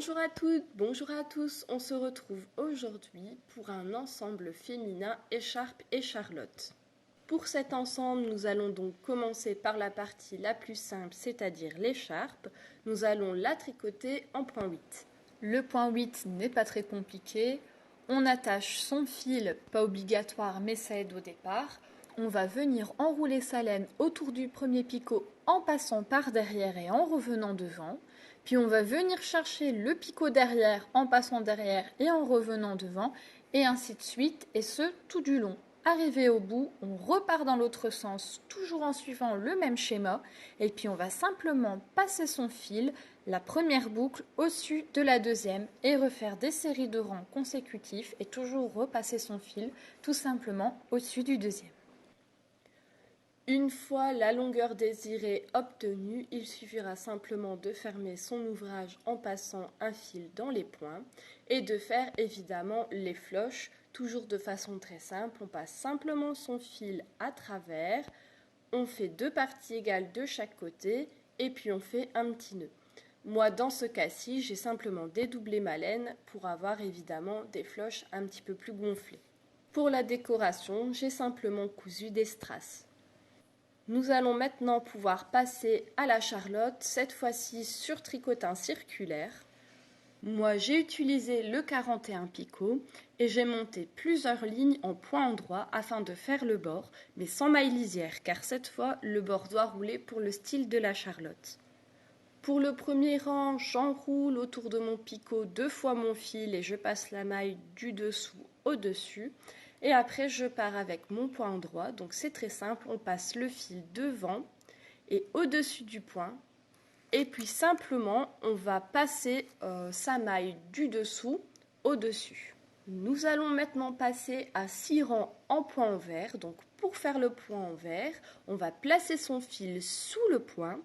Bonjour à toutes, bonjour à tous, on se retrouve aujourd'hui pour un ensemble féminin écharpe et charlotte. Pour cet ensemble, nous allons donc commencer par la partie la plus simple, c'est-à-dire l'écharpe. Nous allons la tricoter en point 8. Le point 8 n'est pas très compliqué. On attache son fil, pas obligatoire mais ça aide au départ. On va venir enrouler sa laine autour du premier picot en passant par derrière et en revenant devant. Puis on va venir chercher le picot derrière en passant derrière et en revenant devant, et ainsi de suite, et ce tout du long. Arrivé au bout, on repart dans l'autre sens, toujours en suivant le même schéma, et puis on va simplement passer son fil, la première boucle au-dessus de la deuxième, et refaire des séries de rangs consécutifs, et toujours repasser son fil, tout simplement au-dessus du deuxième. Une fois la longueur désirée obtenue, il suffira simplement de fermer son ouvrage en passant un fil dans les points et de faire évidemment les floches, toujours de façon très simple. On passe simplement son fil à travers, on fait deux parties égales de chaque côté et puis on fait un petit nœud. Moi, dans ce cas-ci, j'ai simplement dédoublé ma laine pour avoir évidemment des floches un petit peu plus gonflées. Pour la décoration, j'ai simplement cousu des strass. Nous allons maintenant pouvoir passer à la charlotte, cette fois-ci sur tricotin circulaire. Moi, j'ai utilisé le 41 picot et j'ai monté plusieurs lignes en point endroit afin de faire le bord, mais sans maille lisière, car cette fois, le bord doit rouler pour le style de la charlotte. Pour le premier rang, j'enroule autour de mon picot 2 fois mon fil et je passe la maille du dessous au dessus. Et après, je pars avec mon point endroit. Donc c'est très simple, on passe le fil devant et au-dessus du point. Et puis simplement, on va passer sa maille du dessous au dessus. Nous allons maintenant passer à 6 rangs en point envers. Donc pour faire le point envers, on va placer son fil sous le point.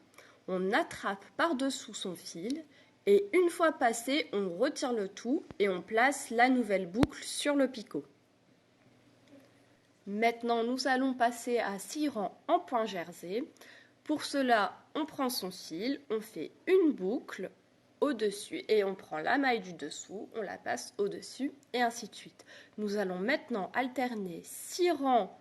On attrape par-dessous son fil et une fois passé, on retire le tout et on place la nouvelle boucle sur le picot. Maintenant, nous allons passer à 6 rangs en point jersey. Pour cela, on prend son fil, on fait une boucle au-dessus et on prend la maille du dessous, on la passe au-dessus et ainsi de suite. Nous allons maintenant alterner 6 rangs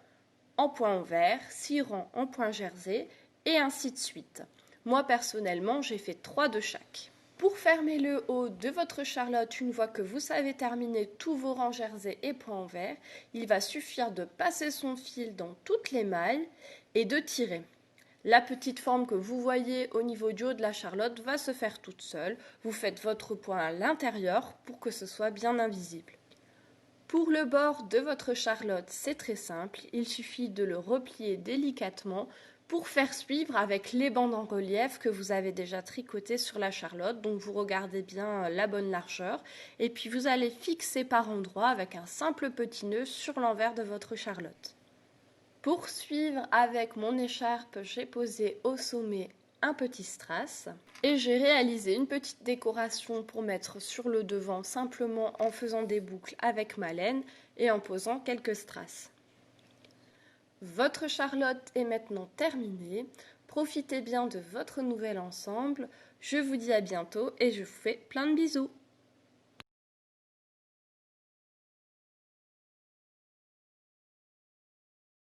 en point envers, 6 rangs en point jersey et ainsi de suite. Moi, personnellement, j'ai fait 3 de chaque. Pour fermer le haut de votre charlotte, une fois que vous avez terminé tous vos rangs jersey et points envers, il va suffire de passer son fil dans toutes les mailles et de tirer. La petite forme que vous voyez au niveau du haut de la charlotte va se faire toute seule. Vous faites votre point à l'intérieur pour que ce soit bien invisible. Pour le bord de votre charlotte, c'est très simple. Il suffit de le replier délicatement pour faire suivre avec les bandes en relief que vous avez déjà tricotées sur la charlotte. Donc vous regardez bien la bonne largeur et puis vous allez fixer par endroits avec un simple petit nœud sur l'envers de votre charlotte. Pour suivre avec mon écharpe, j'ai posé au sommet un petit strass et j'ai réalisé une petite décoration pour mettre sur le devant simplement en faisant des boucles avec ma laine et en posant quelques strass. Votre charlotte est maintenant terminée. Profitez bien de votre nouvel ensemble. Je vous dis à bientôt et je vous fais plein de bisous.